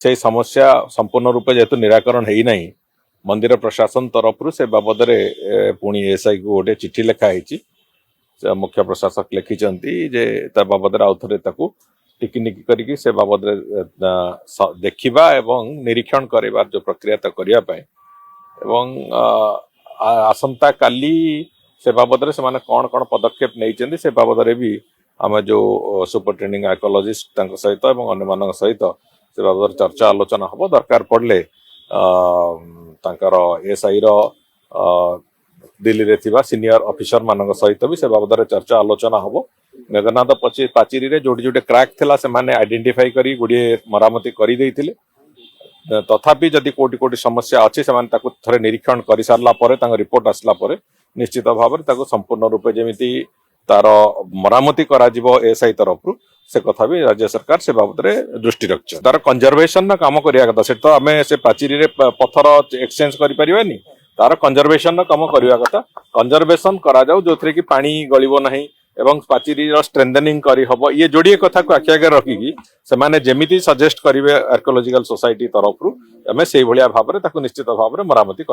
से समस्या संपूर्ण रूपे जेहेतु निराकरण है नहीं मंदिर प्रशासन तरफ से बाबद पुणी एसआई को गोटे चिठी लिखाई मुख्य प्रशासक लिखिंट जे बाबद आउ थे टिकिनिकी करके से बाबद देखा एवं निरीक्षण कर जो प्रक्रिया तो करने आसंता काली से बाबद से माने कौन कौन पदक्षेप नहीं से बाबद भी आम जो सुपरिटेंडिंग आर्कोलॉजिस्ट सहित अन्य सहित से बाबद चर्चा आलोचना हम दरकार पड़े एसआई दिल्ली रे थिबा सीनियर ऑफिसर मान सहित भी से बाबद चर्चा आलोचना हम मेघनाथ पाचेरी रे जोड़ी जोड़े क्रैक थिला से माने आइडेंटिफाई करी गुड़े मरामती कर देइथिले तथापि जदि कोटी कोटी समस्या अच्छी से थे निरीक्षण कर सारा रिपोर्ट आसला निश्चित भाव में संपूर्ण रूपे जमी तार मरामती एसआई तरफ से कथा भी राज्य सरकार से बाबद दृष्टि रखिए तार कंजर्वेशन काम करिया कथा से तो आम से पाचेरी रे पत्थर एक्सचेंज करि परिबानी तार कंजर्वेशन काम करिया कथा कंजर्वेशन करा जाऊ जो कि पानी गलिबो नहीं एवं पाचेरी स्ट्रेंथनिंग करी हबो ये जोड़िए कथा को आखि आगे रखिकी से माने जेमिति सजेस्ट करिवे आर्कियोलॉजिकल सोसाइटी तरफ आम से भाव में निश्चित भाव में मरामती करा।